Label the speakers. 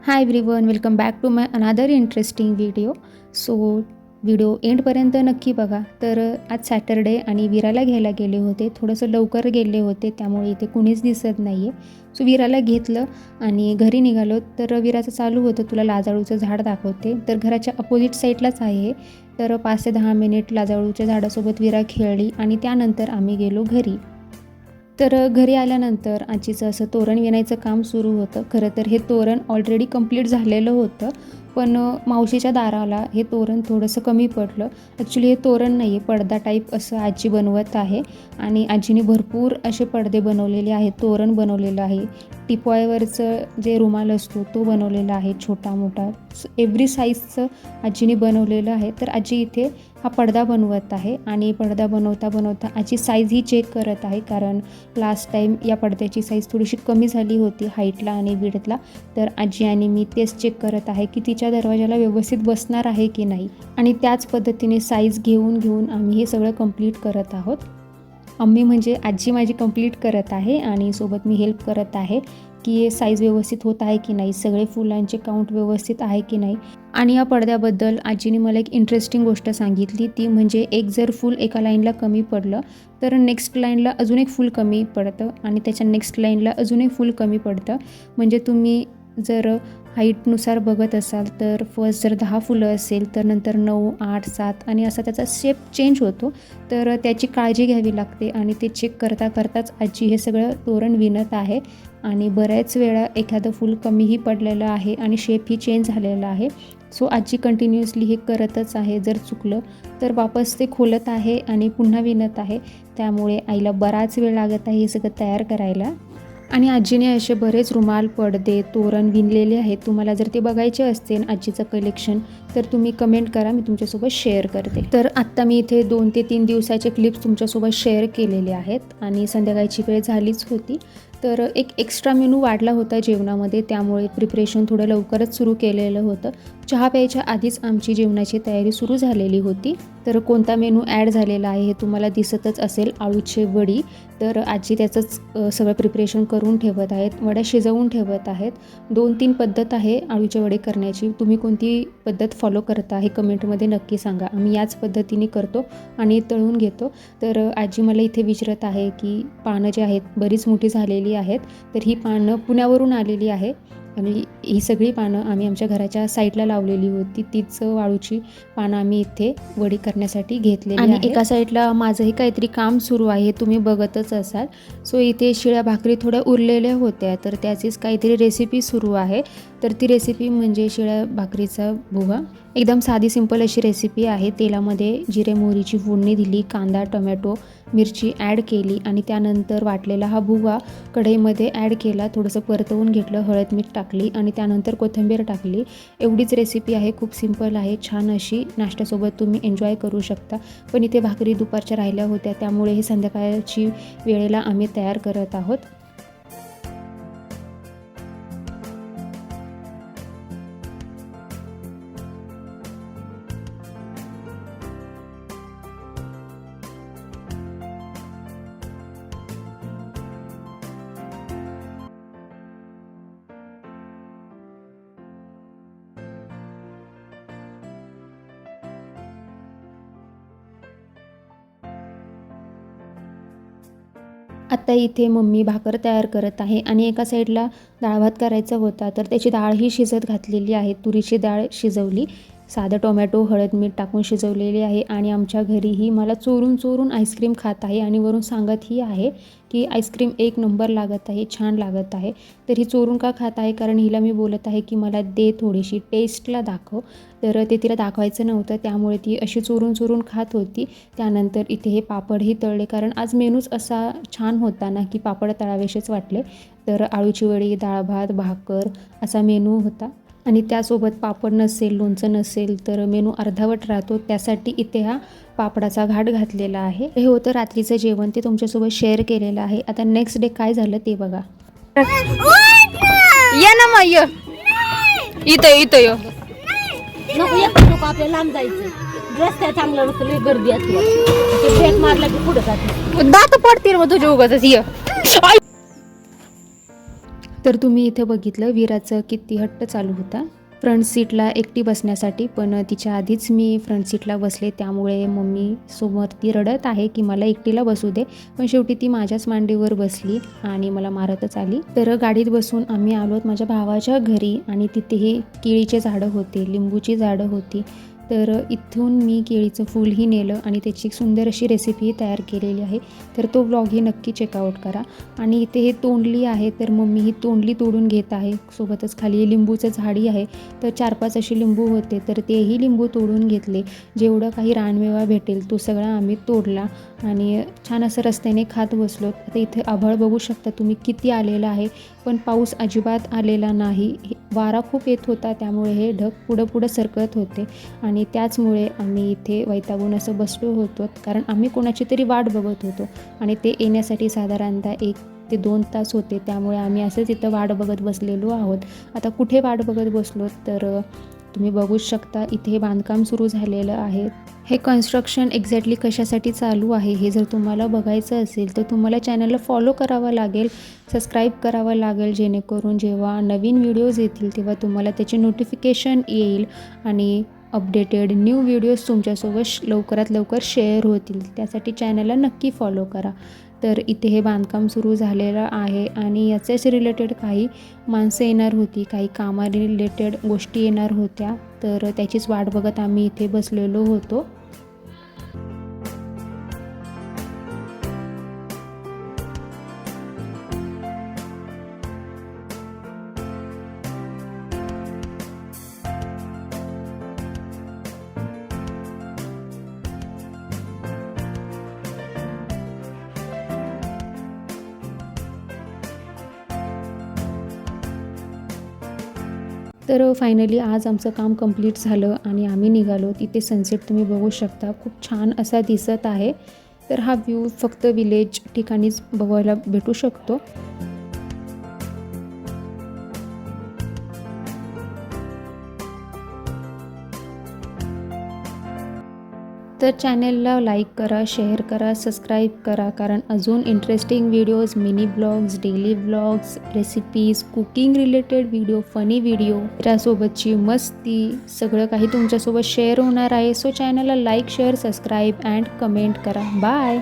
Speaker 1: High everyone, welcome back to my another interesting video. So video एंडपर्यंत नक्की बघा. तर आज सॅटरडे आणि विराला घ्यायला गेले होते. थोडंसं लवकर गेले होते, त्यामुळे इथे कुणीच दिसत नाही आहे. सो विराला घेतलं आणि घरी निघालो. तर विराचं चालू होतं, तुला लाजाळूचं झाड दाखवते. तर घराच्या अपोजिट साईडलाच आहे. तर 5 ते 10 मिनिट लाजाळूच्या झाडासोबत विरा खेळली आणि त्यानंतर आम्ही गेलो घरी. तर घरी आल्यानंतर आजीचं असं तोरण विणायचं काम सुरू होतं. खरं तर हे तोरण ऑलरेडी कंप्लीट झालेलं होतं, पण मावशीच्या दाराला हे तोरण थोडंसं कमी पडलं. ॲक्च्युली हे तोरण नाही आहे, पडदा टाईप असं आजी बनवत आहे आणि आजीने भरपूर असे पडदे बनवलेले आहेत, तोरण बनवलेलं आहे. टिपॉयवरचं जे रुमाल असतो तो बनवलेला आहे, छोटा मोठा एव्हरी साईजचं आजीने बनवलेलं आहे. तर आजी इथे हा पडदा बनवत आहे आणि पडदा बनवता बनवता आजी साईज ही चेक करत आहे, कारण लास्ट टाईम या पडद्याची साईज थोडीशी कमी झाली होती हाईटला आणि विड्थला. तर आजी आणि मी तेच चेक करत आहे की तिच्या दरवाजाला व्यवस्थित बसणार आहे की नाही, आणि त्याच पद्धतीने साईज घेऊन आम्ही हे सगळं कंप्लीट करत आहोत. आम्ही म्हणजे आजी माझी कंप्लीट करत आहे आणि सोबत मी हेल्प करत आहे की साईज व्यवस्थित होत आहे की नाही, सगळे फुलांचे काउंट व्यवस्थित आहे की नाही. आणि या पडद्याबद्दल आजीने मला एक इंटरेस्टिंग गोष्ट सांगितली, ती म्हणजे एक जर फूल एका लाईनला कमी पडलं तर नेक्स्ट लाईनला अजून एक फूल कमी पडतं आणि त्याच्या नेक्स्ट लाईनला अजून एक फूल कमी पडतं. म्हणजे तुम्ही जर हाईटनुसार बघत असाल तर फर्स्ट जर 10 फुलं असेल तर नंतर 9, 8, 7 आणि असा त्याचा शेप चेंज होतो. तर त्याची काळजी घ्यावी लागते आणि ते चेक करताच आजी हे सगळं तोरण विणत आहे. आणि बऱ्याच वेळा एखादं फूल कमीही पडलेलं आहे आणि शेपही चेंज झालेला आहे. सो आजी कंटिन्युअसली हे करतच आहे. जर चुकलं तर वापस ते खोलत आहे आणि पुन्हा विणत आहे. त्यामुळे आईला बराच वेळ लागत आहे हे सगळं तयार करायला. आणि आजीने असे बरेच रुमाल, पडदे, तोरण विणलेले आहेत. तुम्हाला जर ते बघायचे असतील आजीचं कलेक्शन तर तुम्ही कमेंट करा, मी तुमच्यासोबत शेअर करते. तर आत्ता मी इथे 2 ते 3 दिवसाचे क्लिप्स तुमच्यासोबत शेअर केलेले आहेत आणि संध्याकाळची वेळ झालीच होती. तर एक एक्स्ट्रा मेनू वाढला होता जेवणामध्ये, त्यामुळे प्रिपरेशन थोडं लवकरच सुरू केलेलं होतं. चहा प्यायच्या आधीच आमची जेवणाची तयारी सुरू झालेली होती. तर कोणता मेनू ॲड झालेला आहे हे तुम्हाला दिसतच असेल, आळूचे वडी. तर आजी त्याचंच सगळं प्रिपरेशन करून ठेवत आहेत, वड्या शिजवून ठेवत आहेत. 2-3 पद्धत आहे आळूचे वडे करण्याची. तुम्ही कोणती पद्धत फॉलो करता हे कमेंटमध्ये नक्की सांगा. आम्ही याच पद्धतीने करतो आणि तळून घेतो. तर आजी मला इथे विचारत आहे की पानं जे आहेत बरीच मोठी झालेली आहेत, तर ही पानं पुण्यावरून आलेली आहे आणि ही सगळी पानं आम्ही आमच्या घराच्या साईडला लावलेली होती. तीच वाळूची पानं आम्ही इथे वडी करण्यासाठी घेतलेली आणि एका साईडला माझंही काहीतरी काम सुरू आहे, तुम्ही बघतच असाल. सो इथे शिळ्या भाकरी थोड्या उरलेल्या होत्या, तर त्याचीच काहीतरी रेसिपी सुरू आहे. तर ती रेसिपी म्हणजे शिळ्या भाकरीचा भुगा. एकदम साधी सिंपल अशी रेसिपी आहे. तेलामध्ये जिरे मोहरीची फोडणी दिली, कांदा, टोमॅटो, मिरची ॲड केली आणि त्यानंतर वाटलेला हा भुगा कढईमध्ये ॲड केला, थोडंसं परतवून घेतलं, हळद मीठ टाकली आणि त्यानंतर कोथिंबीर टाकली. एवढीच रेसिपी आहे, खूप सिंपल आहे, छान अशी नाश्त्यासोबत तुम्ही एन्जॉय करू शकता. पण इथे भाकरी दुपारच्या राहिल्या होत्या, त्यामुळे हे संध्याकाळची वेळेला आम्ही तयार करत आहोत. आत्ता इथे मम्मी भाकर तयार करत आहे आणि एका साईडला डाळ भात करायचा होता, तर त्याची डाळही शिजत घातलेली आहे. तुरीची डाळ शिजवली, साधं टोमॅटो, हळद, मीठ टाकून शिजवलेली आहे. आणि आमच्या घरीही मला चोरून आईस्क्रीम खात आहे आणि वरून सांगतही आहे की आईस्क्रीम एक नंबर लागत आहे, छान लागत आहे. तर ही चोरून का खात आहे, कारण हिला मी बोलत आहे की मला दे, थोडीशी टेस्टला दाखव. तर ते तिला दाखवायचं नव्हतं, त्यामुळे ती अशी चोरून खात होती. त्यानंतर इथे हे पापडही तळले, कारण आज मेनूच असा छान होता ना की पापड तळावेसेच वाटले. तर आळूची वडी, डाळ भात, भाकर असा मेनू होता आणि त्यासोबत पापड नसेल, लोणचं नसेल तर मेनू अर्धावट राहतो. त्यासाठी इथे हा पापडाचा घाट घातलेला आहे. हे होतं रात्रीचं जेवण, ते तुमच्यासोबत शेअर केलेलं आहे. आता नेक्स्ट डे काय झालं ते बघा.
Speaker 2: ये ना मग ये इथं ये
Speaker 3: नको आपल्याला लांब जायचं, रस्त्या चांगलं नसतं, लई गर्दी असते, ब्रेक मारला की पुढे जाते,
Speaker 2: दात पडतील मग तुझ्या उगाच ये.
Speaker 1: तर तुम्ही इथे बघितलं विराचं किती हट्ट चालू होता फ्रंट सीटला एकटी बसण्यासाठी, पण तिच्या आधीच मी फ्रंट सीटला बसले, त्यामुळे मम्मी समोर ती रडत आहे की मला एकटीला बसू दे, पण शेवटी ती माझ्याच मांडीवर बसली आणि मला मारतच आली. तर गाडीत बसून आम्ही आलोत माझ्या भावाच्या घरी आणि तिथेही केळीचे झाडं होते, लिंबूची झाडं होती. तर इथून मी केळीचं फूलही नेलं आणि त्याची एक सुंदर अशी रेसिपी तयार केलेली आहे, तर तो व्लॉगही नक्की चेकआउट करा. आणि इथे हे तोंडली आहे, तर मम्मी ही तोंडली तोडून घेत आहे, सोबतच खाली लिंबूचं झाडी आहे, तर 4-5 असे लिंबू होते, तर तेही लिंबू तोडून घेतले. जेवढं काही रानमेवा भेटेल तो सगळा आम्ही तोडला आणि छान असं रस्त्याने खात बसलो. आता इथे आभाळ बघू शकता तुम्ही किती आलेला आहे, पण पाऊस अजिबात आलेला नाही. वारा खूप येत होता, त्यामुळे हे ढग पुढं सरकत होते आणि त्याचमुळे आम्ही इथे वैतागून असं बसलो होतो, कारण आम्ही कोणाची तरी वाट बघत होतो आणि ते येण्यासाठी साधारणतः 1 ते 2 तास होते, त्यामुळे आम्ही असंच इथं वाट बघत बसलेलो आहोत. आता कुठे वाट बघत बसलो तर तुम्ही बघूच शकता इथे हे बांधकाम सुरू झालेलं आहे. हे कन्स्ट्रक्शन एक्झॅक्टली कशासाठी चालू आहे हे जर तुम्हाला बघायचं असेल तर तुम्हाला चॅनलला फॉलो करावं लागेल, सबस्क्राईब करावं लागेल, जेणेकरून जेव्हा नवीन व्हिडिओज येतील तेव्हा तुम्हाला त्याचे नोटिफिकेशन येईल आणि अपडेटेड न्यू व्हिडिओज तुमच्यासोबत लवकरात लवकर शेअर होतील. त्यासाठी चॅनलला नक्की फॉलो करा. तर इथे हे बांधकाम सुरू झालेलं आहे आणि याच्याच रिलेटेड काही माणसं येणार होती, काही कामा रिलेटेड गोष्टी येणार होत्या, तर त्याचीच वाट बघत आम्ही इथे बसलेलो होतो. तर फायनली आज आमचं काम कंप्लीट झालं आणि आम्ही निघालो. इथे सनसेट तुम्ही बघू शकता, खूप छान असा दिसत आहे. तर हा व्ह्यू फक्त विलेज ठिकाणीच बघायला भेटू शकतो. तर चॅनलला लाईक करा, शेअर करा, सबस्क्राईब करा, कारण अजून interesting videos, mini blogs, daily blogs, recipes, cooking related video, funny video, त्यासोबतची मस्ती सगळं काही तुमच्यासोबत शेअर होणार आहे. सो चॅनलला like, share, subscribe and comment करा. बाय.